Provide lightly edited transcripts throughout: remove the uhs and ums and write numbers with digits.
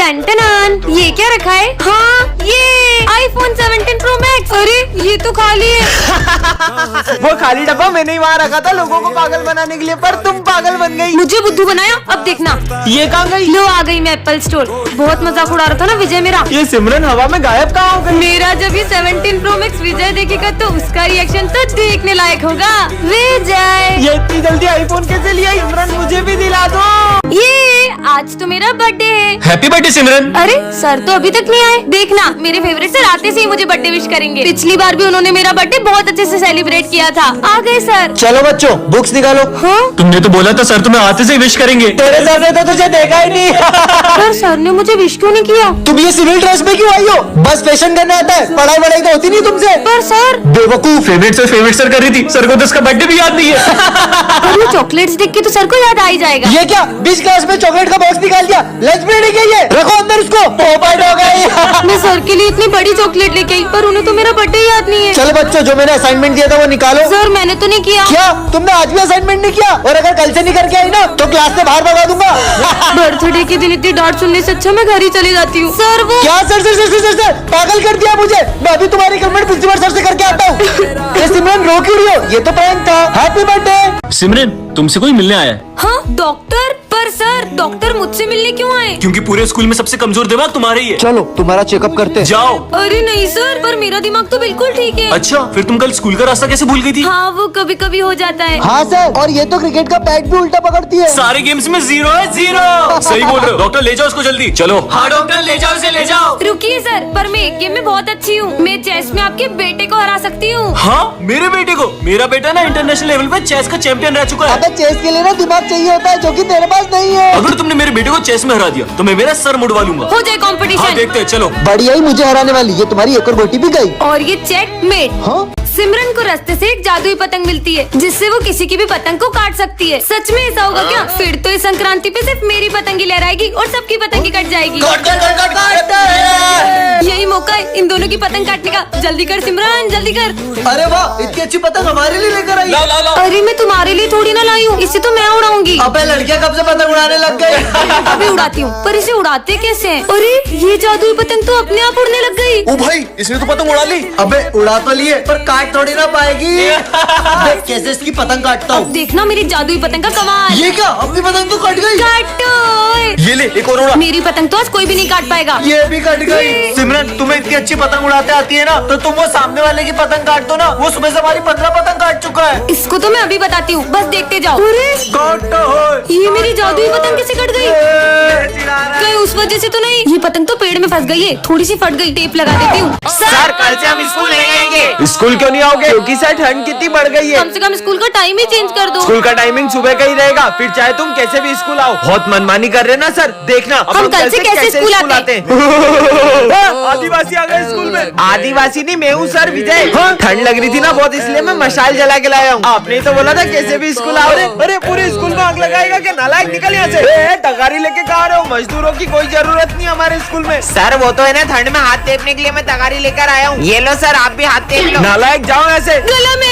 Ton ton, ये क्या रखा है? हाँ, ये आईफोन 17 प्रो मैक्स। अरे ये तो खाली है। वो खाली डब्बा मैंने ही वहाँ रखा था लोगों को पागल बनाने के लिए, पर तुम पागल बन गई। मुझे बुद्धू बनाया, अब देखना। ये कहाँ गई? लो आ गई मैं एप्पल स्टोर। बहुत मजाक उड़ा रहा था ना विजय मेरा। ये सिमरन हवा में गायब कहाँ हो गई? मेरा जब ये 17 प्रो मैक्स विजय देखेगा तो उसका रिएक्शन तो देखने लायक होगा। विजय ये इतनी जल्दी आईफोन कैसे लिया? सिमरन मुझे भी दिला दो। ये आज तो मेरा बर्थडे है। हैप्पी बर्थडे सिमरन। अरे सर तो अभी तक नहीं आए। देखना मेरे फेवरेट सर आते से ही मुझे बर्थडे विश करेंगे। पिछली बार भी उन्होंने मेरा बर्थडे बहुत अच्छे से सेलिब्रेट किया था। आ गए सर। चलो बच्चों बुक्स निकालो। हाँ तुमने तो बोला था सर तुम्हें आते से विश करेंगे। तेरे सर ने तो तुझे देखा ही नहीं। पर सर ने मुझे विश क्यों नहीं किया? तुम ये सिविल ड्रेस में क्यों आई हो? बस फैशन करना आता है, पढ़ाई वढ़ाई तो होती नहीं तुमसे। पर सर बेवकूफ, फेवरेट सर कर रही थी, सर को तो उसका बर्थडे भी याद नहीं है। और ये चॉकलेट्स देख के तो सर को याद आ ही जाएगा। ये क्या 20 क्लास में चॉकलेट का बॉक्स निकाल दिया? लंच ब्रेक है ये, रखो अंदर उसको। पोपट हो गई। मैं सर के लिए इतनी बड़ी चॉकलेट लेके आई पर उन्हें तो मेरा बर्थडे याद नहीं है। चलो बच्चों जो मैंने असाइनमेंट दिया था वो निकालो। सर मैंने तो नहीं किया। क्या तुमने आज भी असाइनमेंट नहीं किया? और अगर कल से नहीं करके आई ना तो क्लास से बाहर भगा दूंगा। बर्थडे के दिन इतनी डांट सुनने से अच्छा मैं घर ही चली जाती हूँ। सर वो क्या सर पागल कर दिया मुझे। मैं अभी तुम्हारी कंप्लेंट प्रिंसिपल सर से करके आता हूँ। ये सिमरन रो क्यों रही हो? ये तो प्रैंक था। Happy birthday. सिमरन तुमसे कोई मिलने आया है? हाँ डॉक्टर। पर सर डॉक्टर मुझसे मिलने क्यों आए? क्योंकि पूरे स्कूल में सबसे कमजोर दिमाग तुम्हारा ही है। चलो तुम्हारा चेकअप करते हैं। जाओ। अरे नहीं सर, पर मेरा दिमाग तो बिल्कुल ठीक है। अच्छा फिर तुम कल स्कूल का रास्ता कैसे भूल गई थी? हाँ वो कभी कभी हो जाता है। हाँ सर, और ये तो क्रिकेट का बैट भी उल्टा पकड़ती है। सारे गेम्स में 0 है 0। सही बोल रहे हो। डॉक्टर ले जाओ उसको जल्दी। चलो। हाँ डॉक्टर ले जाओ उसे ले जाओ। रुकिए सर, पर मैं एक गेम में बहुत अच्छी हूँ। मैं चेस में आपके बेटे को हरा सकती हूँ। हाँ मेरे बेटे को? मेरा बेटा ना इंटरनेशनल लेवल पे चेस का चैंपियन रह चुका है। अबे चेस के लिए ना दिमाग चाहिए होता है जो कि तेरे पास नहीं है। अगर तुमने मेरे बेटे को चेस में हरा दिया तो मैं मेरा सर मुड़वा लूंगा। हो जाए कंपटीशन। हाँ देखते हैं चलो। बढ़िया ही मुझे हराने वाली। ये तुम्हारी एक और गोटी भी गई। और ये चेकमेट। हाँ सिमरन को रास्ते से एक जादुई पतंग मिलती है जिससे वो किसी की भी पतंग को काट सकती है। सच में ऐसा होगा क्या? फिर तो इस संक्रांति पे सिर्फ मेरी पतंग ही लहराएगी और सबकी पतंग ही कट जाएगी। यही मौका है इन दोनों की पतंग काटने का। जल्दी कर सिमरन जल्दी कर। अरे वाह, इतनी अच्छी पतंग हमारे लिए लेकर आई। अरे मैं तुम्हारे लिए थोड़ी ना लाई हूँ, इसे तो मैं उड़ाऊंगी। अबे लड़कियां कब से पतंग उड़ाने लग गई? अभी उड़ाती हूँ, पर इसे उड़ाते कैसे हैं? अरे ये जादुई पतंग तो अपने आप उड़ने लग गई। ओ भाई इसने तो पतंग उड़ा ली। अबे उड़ा तो लिए पर काट थोड़ी ना पाएगी। अबे कैसे इसकी पतंग काटता अब हूँ? देखना मेरी जादुई पतंग का कमाल। ये क्या, अपनी पतंग तो कट गई। काटो। ये ले एक और उड़ा। मेरी पतंग तो आज कोई भी नहीं काट पाएगा। ये भी कट गई। सिमरन तुम्हें इतनी अच्छी पतंग उड़ाते आती है ना, तो तुम वो सामने वाले की पतंग काट दो ना। वो सुबह से हमारी 15 पतंग काट चुका है। इसको तो मैं अभी बताती हूँ, बस देखते जाओ। अरे ये मेरी जादुई पतंग कैसे कट गई? कहीं उस वजह से तो नहीं? ये पतंग तो पेड़ में फंस गई है, थोड़ी सी फट गई। टेप लगा देती हूँ। सर कल से हम स्कूल नहीं आएंगे। स्कूल क्यों नहीं आओगे? क्योंकि सर ठंड कितनी बढ़ गई है। कम से कम स्कूल का टाइम ही चेंज कर दो। स्कूल का टाइमिंग सुबह का ही रहेगा, फिर चाहे तुम कैसे भी स्कूल आओ। बहुत मनमानी कर रहे ना सर। देखना अब हम कल से कैसे स्कूल आते हैं। आदिवासी आ गए स्कूल में। आदिवासी नहीं, मैं हूँ सर विजय। ठंड लग रही थी ना बहुत, इसलिए मैं मशाल जला के लाया हूँ। आपने तो बोला था कैसे भी स्कूल आओ। अरे पूरे स्कूल में आग लगाएगा क्या? नालायक निकल यहाँ से। तगारी लेके कहाँ रहे हो? मजदूरों की कोई जरूरत नहीं हमारे स्कूल में। सर वो तो है ना, ठंड में हाथ टेपने के लिए मैं तगारी लेकर आया हूँ। ये लो सर, आप भी हाथ टेप लो। नालायक जाओ ऐसे। गला में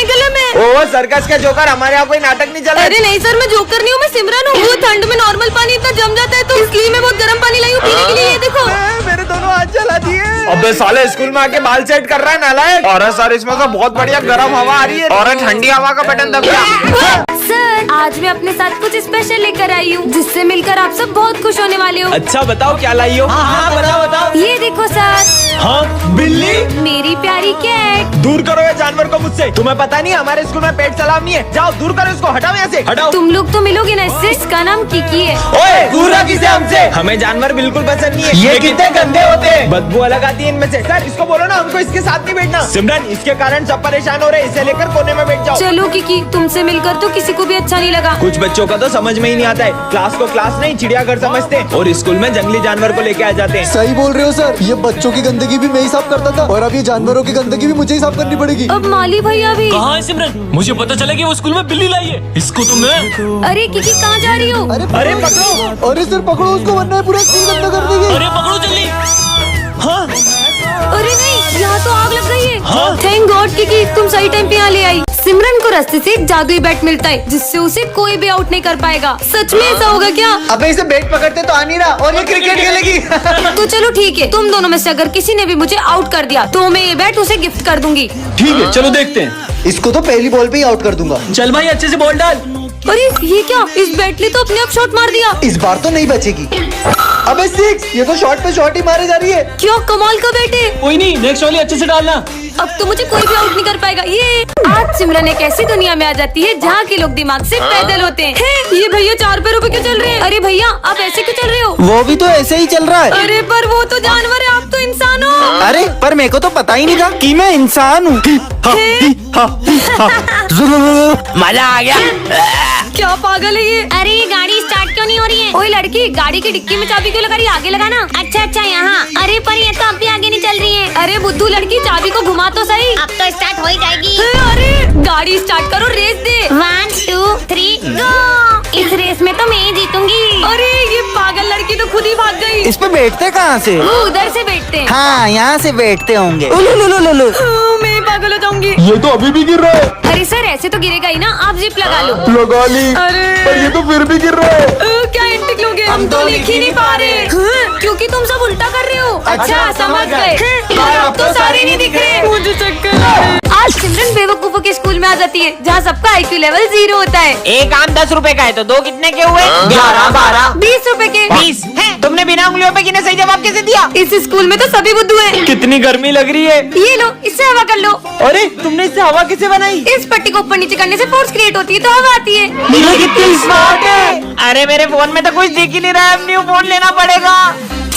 ओ सर्कस का जोकर, हमारे यहाँ कोई नाटक नहीं चला। अरे नहीं सर, मैं जोकर नहीं हूँ, मैं सिमरन हूँ। वो ठंड में नॉर्मल पानी इतना जम जाता है तो इसलिए मैं बहुत गर्म पानी लाई हूँ पीने के लिए। ये देखो मेरे दोनों हाथ जला दिए। अबे साले स्कूल में आके बाल सेट कर रहा है नालायक। और सर इसमें तो बहुत बढ़िया गर्म हवा आ रही है और ठंडी हवा का बटन दब गया। सर आज मैं अपने साथ कुछ स्पेशल लेकर आई हूँ जिससे मिलकर आप सब बहुत खुश होने वाले हो। अच्छा बताओ क्या लाई हो? हाँ बताओ। ये देखो सर। हाँ बिल्ली? मेरी प्यारी कैट। दूर करो ये जानवर को मुझसे। तुम्हें पता नहीं हमारे स्कूल में पेट सलाम नहीं है। जाओ दूर करो इसको, हटाओ यहाँ से, हटाओ। तुम लोग तो मिलोगे ना इससे। इसका नाम किकी है। ओए दूर रख इसे हमसे। हमें जानवर बिल्कुल पसंद नहीं है। ये कितने गंदे होते हैं, बदबू अलग आती है इनमें से। सर इसको बोलो ना हमको इसके साथ नहीं बैठना। सिमरन इसके कारण सब परेशान हो रहे हैं, इसे लेकर कोने में बैठ जाओ। चलो किकी, तुमसे मिलकर तो किसी को भी अच्छा नहीं लगा। कुछ बच्चों का तो समझ में ही नहीं आता है। क्लास को क्लास नहीं चिड़ियाघर समझते हैं और स्कूल में जंगली जानवर को लेके आ जाते हैं। सही बोल रहे हो सर, ये बच्चों की गंदगी भी मैं ही साफ करता था और अब ये जानवरों की गंदगी भी मुझे ही साफ करनी पड़ेगी। अब माली भैया भी। कहाँ है सिमरन? मुझे पता चला कि वो स्कूल में बिल्ली लाई है। इसको तो मैं। अरे किकी कहाँ जा रही हो? अरे पकड़ो। अरे सर पकड़ो उसको, वरना ये पूरा स्कूल गंदा कर देगी। अरे पकड़ो जल्दी। हाँ अरे नहीं, यहाँ तो आग लग गई है। हाँ? थैंक गॉड किकी, तुम सही टाइम पे यहाँ ले आई। सिमरन को रास्ते से एक जादुई बैट मिलता है जिससे उसे कोई भी आउट नहीं कर पाएगा। सच में ऐसा होगा क्या? अबे इसे बैट पकड़ते तो आ नहीं रहा और ये क्रिकेट खेलेगी। तो चलो ठीक है, तुम दोनों में से अगर किसी ने भी मुझे आउट कर दिया तो मैं ये बैट उसे गिफ्ट कर दूंगी। ठीक है चलो देखते हैं। इसको तो पहली बॉल पे ही आउट कर दूंगा। चल भाई अच्छे से बॉल डाल। अरे ये क्या, इस बैट ने तो अपने आप शॉट मार दिया। इस बार तो नहीं बचेगी। अबे 6, ये तो शॉट पे शॉट ही मारे जा रही है। क्या कमाल का बैट है। कोई नहीं, नेक्स्ट वाली अच्छे से डालना। अब तो मुझे कोई भी आउट नहीं कर पाएगा। ये आज सिमरन एक ऐसी दुनिया में आ जाती है जहाँ के लोग दिमाग से पैदल होते हैं। ये भैया 4 पैरों पे क्यों चल रहे हैं? अरे भैया आप ऐसे क्यों चल रहे हो? वो भी तो ऐसे ही चल रहा है। अरे पर वो तो जानवर है, आप तो इंसान हो। अरे पर मेरे को तो पता ही नहीं था कि मैं इंसान हूँ। मजा आ गया। क्या पागल है ये। अरे ये गाड़ी स्टार्ट क्यों नहीं हो रही है? ओए लड़की, गाड़ी की डिक्की में चाबी क्यों लगा रही है? आगे लगाना। अच्छा यहाँ। अरे पर ये तो अब भी आगे नहीं चल रही है। अरे बुद्धू लड़की, चाबी को घुमा तो सही। अब तो स्टार्ट हो ही जाएगी। अरे गाड़ी स्टार्ट करो, रेस दे। 1 2 3 गो। इस रेस में तो मैं ही जीतूंगी। अरे ये पागल लड़की तो खुद ही भाग गई। इस पे बैठते कहाँ से? वो उधर से बैठते हैं। हाँ यहाँ से बैठते होंगे। मैं पागल हो जाऊंगी। ये तो अभी भी गिर रहा है। अरे सर ऐसे तो गिरेगा ही ना, आप जिप लगा लो। लगा ली, अरे पर ये तो फिर भी गिर रहा है। क्या एंटिक लोग हैं? हम तो लिख ही नहीं पा रहे। क्योंकि तुम सब उल्टा कर रहे हो। अच्छा समझ गए। पर अब तो सारे नहीं दिख रहे। मुझे चक्कर आ रहे हैं। आज सिमरन बेवकूफों के स्कूल में आ जाती है जहाँ सबका IQ लेवल 0 होता है। एक आम 10 रुपए का है तो 2 कितने के हुए? 11 12 20 रुपए के। 20 है। तुमने बिना उंगलियों पे गिने सही जवाब कैसे दिया? इस स्कूल में तो सभी बुद्धू हैं। कितनी गर्मी लग रही है। ये लो, इससे हवा कर लो। अरे तुमने इससे हवा कैसे बनाई? इस पट्टी को ऊपर नीचे करने से फोर्स क्रिएट होती है तो हवा आती है। ये कितनी स्मार्ट है। अरे मेरे फोन में तो कुछ दिख ही नहीं रहा है, अब न्यू फोन लेना पड़ेगा।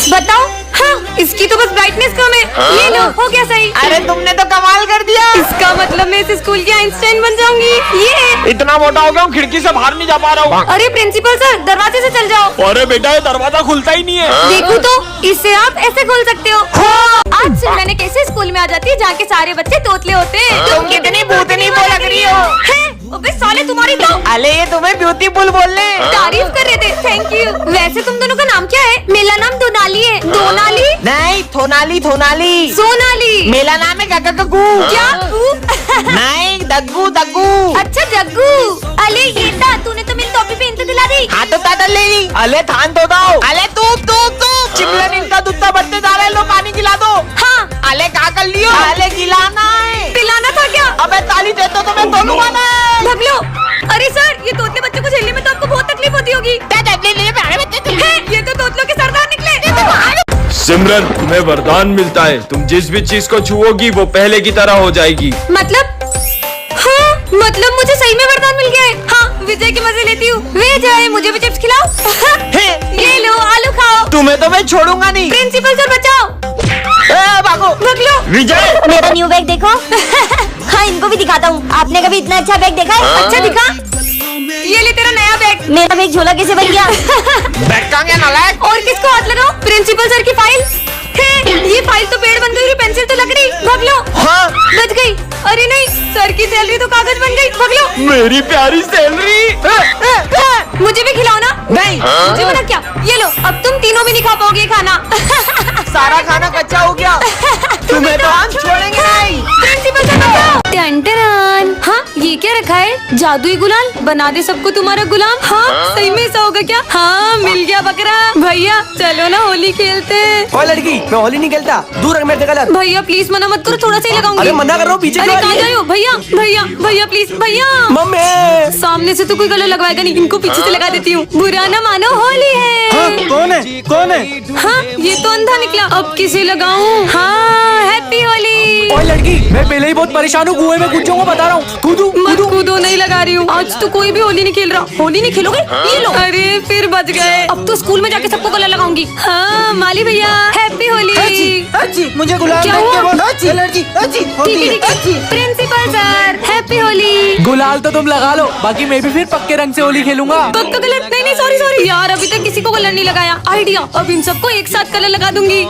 बताओ। हाँ, इसकी तो बस ब्राइटनेस कम है। ये लो, हो गया सही। अरे तुमने तो कमाल कर दिया। इसका मतलब मैं इस स्कूल की आइंस्टाइन बन जाऊंगी। ये इतना मोटा हो गया हूँ, खिड़की से बाहर नहीं जा पा रहा हूँ। अरे प्रिंसिपल सर, दरवाजे से चल जाओ। अरे बेटा ये दरवाजा खुलता ही नहीं है। देखो तो, इससे आप ऐसे खोल सकते हो। आज सिमरन एक ऐसे स्कूल में आ जाती है जहाँ के सारे बच्चे तोतले होते हैं। तुम कितनी भूतनी वो लग रही हो। अबे साले तुम्हारी तो। अरे ये तुम्हें ब्यूटीफुल बोलने तारीफ कर रहे थे, थैंक यू। वैसे तुम दोनों का नाम क्या है? मेरा नाम दोनाली है। दोनाली नहीं, थोनाली थोनाली। सोनाली। मेरा नाम है गग्गू। क्या? नहीं, दग्गू दग्गू। अच्छा जग्गू। अले ये था, तूने तो मेरी टोपी पे इंत दिला दी। हाँ तो तादल ले ली। अले थान तो दो। अले तू चिमलन इनका दूधा बढ़ते जा रहा है, लो पानी गिला दो। हाँ। अले क्या कर लियो? अले गिलाना है। पिलाना था क्या? अबे ताली दे तो मैं तोलूंगा ना। भाग लो। अरे सर, ये तोतले बच्चों को झेलने में तो आपको बहुत तकलीफ होती होगी। ये तो तोतलों के सरदार निकले। सिमरन तुम्हें वरदान मिलता है, तुम जिस भी चीज को छुओगी वो पहले की तरह हो जाएगी। मतलब? हाँ, मतलब मुझे सही में वरदान मिल गया है। हाँ, विजय के मजे लेती हूँ। विजय मुझे भी चिप्स खिलाओ। ये लो, आलू खाओ। तुम्हें तो मैं छोड़ूंगा नहीं। प्रिंसिपल सर बचाओ। भागो भाग लो। विजय मेरा न्यू बैग देखो। हाँ इनको भी दिखाता हूँ। आपने कभी इतना अच्छा बैग देखा है? अच्छा दिखा। ये ले तेरा नया बैग। मेरा बैग झोला कैसे बन गया? बैठ कहाँ गया नालायक? और किसको हाथ लगाओ? प्रिंसिपल सर की फाइल। ये फाइल तो पेड़ बन गई, पेंसिल तो लग रही। भाग लो। हाँ। बच गई। अरे नहीं, सर की सैलरी तो कागज बन गई। भाग लो। मेरी प्यारी सैलरी। मुझे भी खिलाओ ना। नहीं। मुझे मना क्या? ये लो, अब तुम तीनों भी नहीं खा पाओगे खाना। सारा खाना कच्चा हो गया। तुम्हें तो हम छोड़ेंगे नहीं। प्रिंसिपल सर बचाओ। टन। हाँ, ये क्या रखा है? जादुई गुलाल, बना दे सबको तुम्हारा गुलाम। हाँ, सही में ऐसा होगा क्या? हाँ, मिल गया बकरा। भैया चलो ना होली खेलते हैं। ओ लड़की, मैं होली नहीं खेलता, दूर रख मेरे से गलत। भैया प्लीज मना मत करो, थोड़ा सा ही लगाऊंगी। अरे मना कर रहा हूँ, पीछे अरे क्यों आ कहाँ रही है? जा रहे हो? भैया प्लीज भैया। मम्मी सामने से तो कोई कलर लगवाएगा नहीं, इनको पीछे से लगा देती हूँ। बुरा ना मानो, होली है। कौन है? कौन है? हाँ, ये तो अंधा निकला। अब किसे लगाऊं? हाँ, हैप्पी होली। ओए लड़की, मैं पहले ही बहुत परेशान हूँ, कुएं में कूद जाऊंगा, बता रहा हूँ। मत कूदो, नहीं लगा रही हूँ। आज तो कोई भी होली नहीं खेल रहा। होली नहीं खेलोगे? ये लो। अरे फिर बच गए। अब तो स्कूल में जाके सबको कलर लगाऊंगी। हाँ माली भैया, हैप्पी होली। मुझे गुलाब क्या देख के हुआ? बहुत एलर्जी होती है। Principal sir, happy Holi. गुलाल तो तुम लगा लो, बाकी मैं भी फिर पक्के रंग से होली खेलूंगा। पक्का कलर? नहीं सॉरी यार, अभी तक किसी को कलर नहीं लगाया। आइडिया, अब इन सबको एक साथ कलर लगा दूंगी।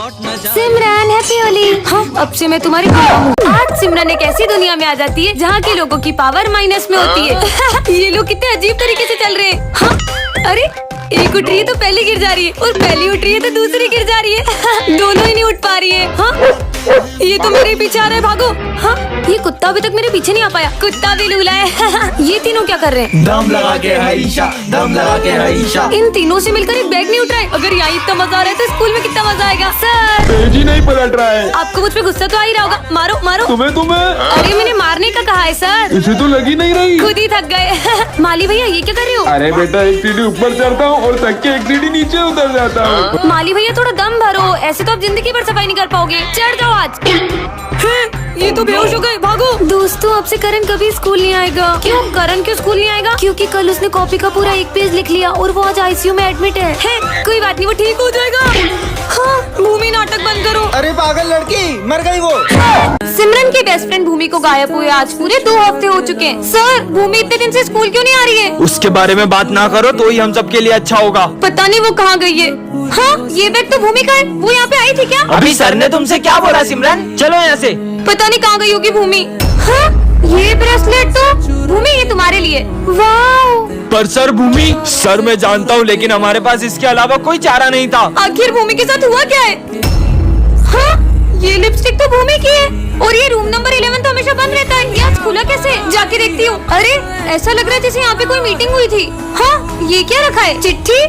सिमरन हैप्पी होली। हाँ, अब से मैं तुम्हारी गुलाम हूँ। आज सिमरन एक ऐसी दुनिया में आ जाती है जहाँ के लोगों की पावर माइनस में होती है। ये लोग कितने अजीब तरीके से चल रहे हैं। हाँ, अरे एक उठ रही है तो पहली गिर जा रही है, और पहली उठ रही है तो दूसरी गिर जा रही है। दोनों ही नहीं उठ पा रही है। हाँ ये तो मेरे पीछे आ रहा है, भागो। हाँ, ये कुत्ता अभी तक मेरे पीछे नहीं आ पाया। कुत्ता भी लूला है। ये तीनों क्या कर रहे हैं? दम लगा के हईशा, दम लगा के हईशा। इन तीनों से मिलकर एक बैग नहीं उठ रहा है। अगर यहाँ इतना मजा आ रहा है तो स्कूल में कितना मजा आएगा। सर, पेज ही नहीं पलट रहा है। आपको मुझ पे गुस्सा तो आ ही रहा होगा। मारो मारो। तुम्हें अरे मैंने मारने का कहा है सर, इसे तो लगी नहीं रही। खुद ही थक गए। माली भैया ये क्या कर रहे हो? अरे बेटा, एक सीढ़ी ऊपर चढ़ता हूँ और थक के एक सीढ़ी नीचे उतर जाता हूँ। माली भैया थोड़ा दम भरो, ऐसे तो आप जिंदगी भर सफाई नहीं कर पाओगे। चढ़ जाओ आज। ये तो बेहोश हो गए, भागो। दोस्तों, अब से करण कभी स्कूल नहीं आएगा। क्यों? करण क्यों स्कूल नहीं आएगा? क्योंकि कल उसने कॉपी का पूरा 1 पेज लिख लिया और वो आज आईसीयू में एडमिट है। कोई बात नहीं, वो ठीक हो जाएगा। हाँ, भूमि नाटक बंद करो। अरे पागल लड़की, मर गई वो। सिमरन की बेस्ट फ्रेंड भूमि को गायब हुए आज पूरे 2 हफ्ते हो चुके हैं। सर, भूमि इतने दिन से स्कूल क्यों नहीं आ रही है? उसके बारे में बात ना करो तो ही हम सबके लिए अच्छा होगा। पता नहीं वो कहाँ गई है। हाँ, ये बैग तो भूमि का है। वो यहाँ पे आई थी क्या? अभी सर ने तुमसे क्या बोला सिमरन? चलो यहाँ से। पता नहीं कहाँ गई होगी भूमि। हाँ, ये ब्रेसलेट तो भूमि, ये तुम्हारे लिए। वाओ। पर सर भूमि, सर मैं जानता हूँ, लेकिन हमारे पास इसके अलावा कोई चारा नहीं था। आखिर भूमि के साथ हुआ क्या है? हाँ, ये लिपस्टिक तो भूमि की है और ये रूम नंबर 11 तो हमेशा बंद रहता है। ये आज खुला कैसे? जाके देखती हूँ। अरे, ऐसा लग रहा है जैसे यहाँ पे कोई मीटिंग हुई थी। हाँ, ये क्या रखा है? चिट्ठी।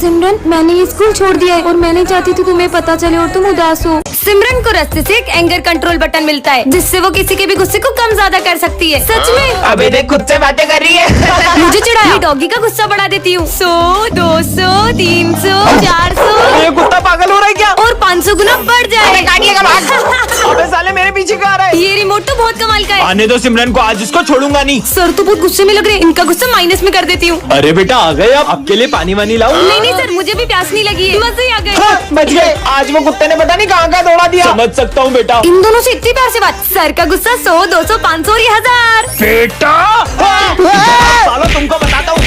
सिमरन, मैंने ये स्कूल छोड़ दिया है और मैं नहीं चाहती थी तुम्हें पता चले और तुम उदास हो। सिमरन को रास्ते से एक एंगर कंट्रोल बटन मिलता है जिससे वो किसी के भी गुस्से को कम ज्यादा कर सकती है। सच में? अबे देख, खुद से बातें कर रही है। मुझे चिढ़ाया। डॉगी का गुस्सा बढ़ा देती हूँ। 100, 200, 300, 400 ये कुत्ता पागल हो रहा है क्या? और 500 गुना बढ़ जाए। अबे साले मेरे पीछे क्यों आ रहा है? ये रिमोट तो बहुत कमाल का है। आने दो सिमरन को, आज इसको छोड़ूंगा नहीं। सर तो बहुत गुस्से में लग रहे हैं। इनका गुस्सा माइनस में कर देती हूँ। अरे बेटा, आ गए आप? आपके लिए पानी वानी लाऊं? नहीं नहीं सर, मुझे भी प्यास नहीं लगी है। मजे ही आ गए। हाँ, बच गए। आज वो कुत्ते ने पता नहीं कहाँ कहाँ दौड़ा दिया। समझ सकता हूँ बेटा। इन दोनों से इतनी प्यार से बात। सर का गुस्सा 100, 200, 500 और ये 1000। बेटा सालो तुमको बताता हूँ।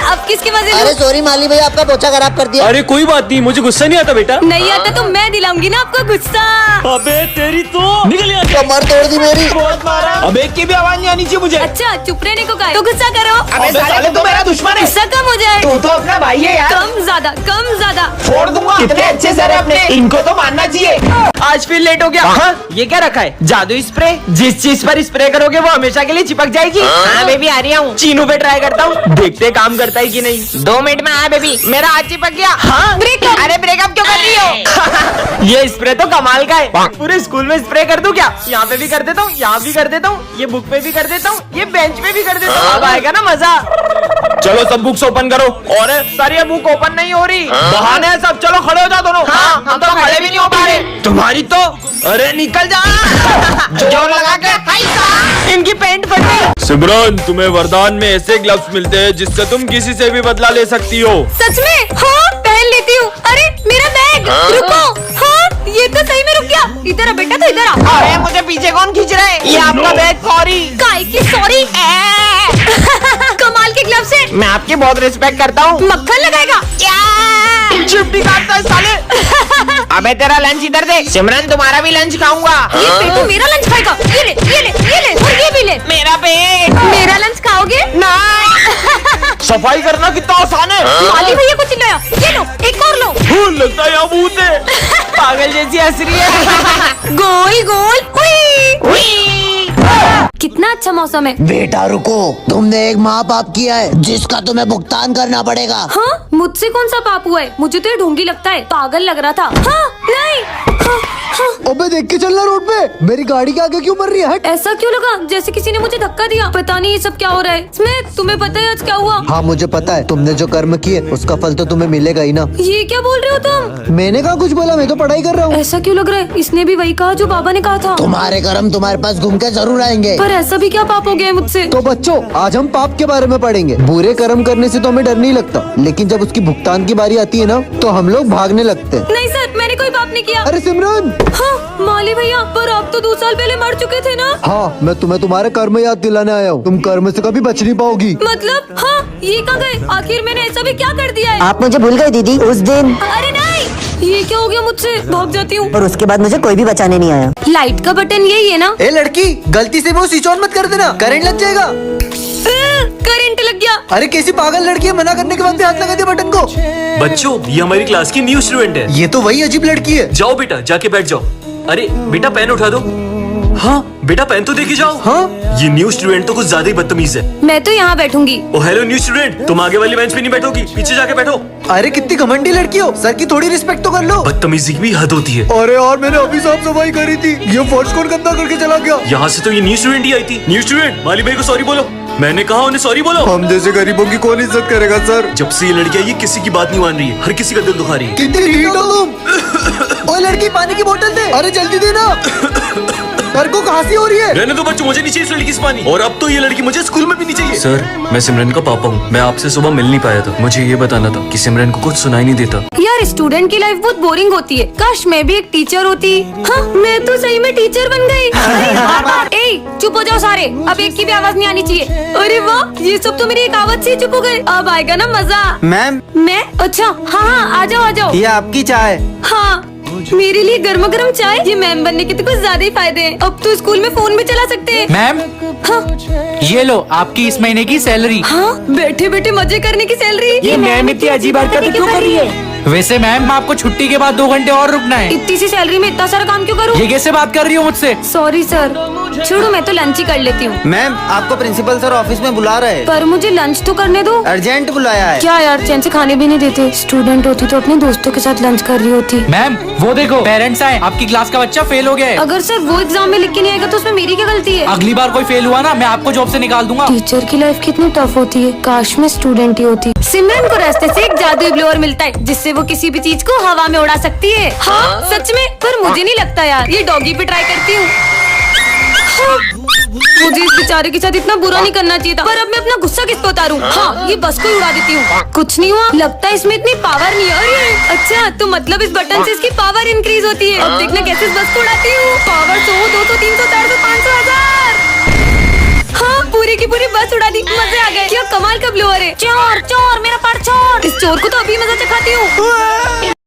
अब किसके मजे अरे लूं? सॉरी माली भैया, आपका पोछा खराब कर दिया। अरे कोई बात नहीं, मुझे गुस्सा नहीं आता बेटा। नहीं आता तो मैं दिलाऊंगी ना आपको गुस्सा। अबे तेरी तो निकल यहाँ से। कमर तोड़ दी मेरी। बहुत मारा। अब एक की भी आवाज नहीं आनी चाहिए मुझे। अच्छा, चुप रहने को कहा है तो गुस्सा करो। अबे साले तू मेरा दुश्मन है। गुस्सा कम हो जाए। तू तो अपना भाई है यार। कम ज्यादा, कम ज्यादा। छोड़ दूंगा। कितने अच्छे सर है अपने, इनको तो मानना चाहिए। आज फिर लेट हो गया। हाँ, ये क्या रखा है? जादुई स्प्रे। जिस चीज पर स्प्रे करोगे वो हमेशा के लिए चिपक जाएगी। हाँ बेबी, आ रही हूँ। चीनू पे ट्राई करता हूँ, देखते काम करता है कि नहीं। 2 मिनट में आया बेबी, मेरा हाथ चिपक गया। हाँ, ब्रेकअप। अरे ब्रेकअप क्यों कर रही हो? ये स्प्रे तो कमाल का है। पूरे स्कूल में स्प्रे कर दूं क्या? यहाँ पे भी कर देता हूँ, यहाँ भी कर देता हूँ, ये बुक पे भी कर देता हूँ, ये बेंच पे भी कर देता हूँ। अब आएगा ना मजा। चलो सब बुक्स ओपन करो। और सर ये बुक ओपन नहीं हो रही। बहाने हैं सब। चलो खड़े हो जाओ दोनों। हाँ, हम तो खड़े भी नहीं हो पा रहे। तुम्हारी तो, अरे निकल जा। जोर लगा के इनकी पैंट फट गई। सिमरन, तुम्हें वरदान में ऐसे ग्लव्स मिलते हैं जिससे तुम किसी से भी बदला ले सकती हो। सच में? हाँ, पहन लेती हूँ। अरे मेरा बैग। रुको। हाँ, ये तो सही में रुक गया। इधर आ बेटा, तो इधर आ। अरे मुझे पीछे कौन खींच रहा है? ये आपका बैग। सॉरी। काय की सॉरी। कमाल के ग्लव्स है। मैं आपकी बहुत रिस्पेक्ट करता हूँ। मक्खन लगाएगा। चिपटी काटता है साले। अबे तेरा लंच इधर दे। सिमरन, तुम्हारा भी लंच खाऊंगा। ये पेटू मेरा लंच खाएगा। ये ले, ये ले, ये ले और ये भी ले। मेरा पेट। मेरा लंच खाओगे? नहीं। सफाई करना कितना आसान है। माली भैया को चिल्लाया। ये लो, एक और लो। लगता है यहाँ भूत है। पागल जैसी हंस रही है। गोल गोल। हुई। कितना अच्छा मौसम है। बेटा रुको, तुमने एक महापाप किया है जिसका तुम्हें भुगतान करना पड़ेगा। हाँ, मुझसे कौन सा पाप हुआ है? मुझे तो ये ढोंगी लगता है। पागल लग रहा था। हाँ, नहीं। हाँ, हाँ। अबे देख के चलना रोड पे। मेरी गाड़ी के आगे क्यों मर रही है? हट। ऐसा क्यों लगा जैसे किसी ने मुझे धक्का दिया? पता नहीं ये सब क्या हो रहा है। स्मिथ, तुम्हें पता है आज क्या हुआ? हाँ मुझे पता है। तुमने जो कर्म किए उसका फल तो तुम्हें मिलेगा ही ना। ये क्या बोल रहे हो तुम? मैंने कहा कुछ बोला? मैं तो पढ़ाई कर रहा हूँ। ऐसा क्यों लग रहा है? इसने भी वही कहा जो बाबा ने कहा था। तुम्हारे कर्म तुम्हारे पास घूम के जरूर आएंगे। पर ऐसा भी क्या पाप हो गया है मुझसे? तो बच्चों, आज हम पाप के बारे में पढ़ेंगे। बुरे कर्म करने से तो हमें डर नहीं लगता, लेकिन जब उसकी भुगतान की बारी आती है ना, तो हम लोग भागने लगते हैं। नहीं सर, मैंने कोई पाप नहीं किया। अरे सिमरन। हाँ, माली भैया, पर आप तो 2 साल पहले मर चुके थे ना? हाँ, मैं तुम्हें तुम्हारे कर्म याद दिलाने आया हूँ। तुम कर्म से कभी बच नहीं पाओगी। मतलब? हाँ, ये कहाँ गए? आखिर मैंने ऐसा भी क्या कर दिया है? आप मुझे भूल गए दीदी उस दिन, अरे नहीं, ये क्या हो गया मुझसे? भाग जाती हूँ। और उसके बाद मुझे कोई भी बचाने नहीं आया। लाइट का बटन यही है ना? ए लड़की, गलती से वो स्विच ऑन मत कर देना, करंट लग जाएगा। करंट लग गया। अरे कैसी पागल लड़की है, मना करने के बाद भी हाथ लगा दिया बटन को। बच्चों, ये हमारी क्लास की न्यू स्टूडेंट है। ये तो वही अजीब लड़की है। जाओ बेटा, जाके बैठ जाओ। अरे बेटा पेन उठा दो। हाँ बेटा पेन तो देके जाओ। हाँ? ये न्यू स्टूडेंट तो कुछ ज्यादा ही बदतमीज है। मैं तो यहाँ बैठूंगी। ओ हेलो न्यू स्टूडेंट, तुम आगे वाली बेंच पे नहीं बैठोगी, पीछे जाके बैठो। अरे कितनी घमंडी लड़की हो, सर की थोड़ी रिस्पेक्ट तो कर लो। बदतमीजी की भी हद होती है। अरे यार मैंने अभी साफ सफाई करी थी, ये फर्श कौन गंदा करके चला गया। यहाँ से तो ये न्यू स्टूडेंट ही आई थी। न्यू स्टूडेंट, माली भाई को सॉरी बोलो। मैंने कहा उन्हें सॉरी बोलो। हम जैसे गरीबों की कौन इज्जत करेगा सर। जब से ये लड़की आई है किसी की बात नहीं मान रही है, हर किसी का दिल दुखा रही है। कितनी ढीठ हो तुम। ओए लड़की पानी की बोतल दे, अरे जल्दी देना। सर को खांसी हो रही है। रहने दो बच्चों, मुझे नहीं चाहिए इस लड़की से पानी, और अब तो ये लड़की मुझे स्कूल में भी नहीं चाहिए। सर मैं सिमरन का पापा हूँ, मैं आपसे सुबह मिल नहीं पाया था। मुझे ये बताना था कि सिमरन को कुछ सुनाई नहीं देता। यार स्टूडेंट की लाइफ बहुत बोरिंग होती है, काश मैं भी एक टीचर होती। हाँ मैं तो सही में टीचर बन गई। ए चुप हो जाओ सारे, अब एक की भी आवाज नहीं आनी चाहिए। अरे वाह, ये सब तो मेरी एक आवाज से ही चुप हो गए। अब आएगा ना मजा। मैम मैं अच्छा हाँ आ जाओ आ जाओ। ये आपकी चाय। हाँ मेरे लिए गर्मा गर्म चाय। ये मैम बनने के तो कुछ ज्यादा ही फायदे हैं। अब तो स्कूल में फोन भी चला सकते हैं। मैम हाँ ये लो आपकी इस महीने की सैलरी। हाँ बैठे बैठे मजे करने की सैलरी। ये मैम इतनी अजीब हरकतें क्यों कर रही है? वैसे मैम आपको छुट्टी के बाद 2 घंटे और रुकना है। इतनी सी सैलरी में इतना सारा काम क्यों करूँ? ये कैसे बात कर रही हो मुझसे? सॉरी सर, छोड़ो मैं तो लंच ही कर लेती हूँ। मैम आपको प्रिंसिपल सर ऑफिस में बुला रहे हैं। पर मुझे लंच तो करने दो। अर्जेंट बुलाया है। क्या यार चैन से खाने भी नहीं देते। स्टूडेंट होती तो अपने दोस्तों के साथ लंच कर रही होती। मैम वो देखो पेरेंट्स आए, आपकी क्लास का बच्चा फेल हो गया है। अगर सर वो एग्जाम में लिख के नहीं आएगा तो उसमें मेरी क्या गलती है? अगली बार कोई फेल हुआ ना, मैं आपको जॉब से निकाल दूंगा। टीचर की लाइफ कितनी टफ होती है, काश मैं स्टूडेंट ही होती। सिमरन को रास्ते से एक जादुई ब्लोअर मिलता है जिससे वो किसी भी चीज को हवा में उड़ा सकती है। हाँ सच में, पर मुझे नहीं लगता यार। ये डॉगी पे ट्राई करती हूँ। हाँ, मुझे इस बेचारे के साथ इतना बुरा नहीं करना चाहिए था, पर अब मैं अपना गुस्सा किस पे उतारूं? हाँ ये बस को ही उड़ा देती हूँ। कुछ नहीं हुआ, लगता है इसमें इतनी पावर नहीं है। अरे अच्छा तो मतलब इस बटन से इसकी पावर इंक्रीज होती है। अब देखना कैसे इस बस को उड़ाती हूँ। पावर 100, 200, 300, 400, 500, 1000। हाँ पूरी की पूरी बस उड़ा दी। मजे आ गए। क्या कमाल का ब्लोअर है। चोर चोर मेरा पर चोर। इस चोर को तो अभी मजा चखाती हूँ।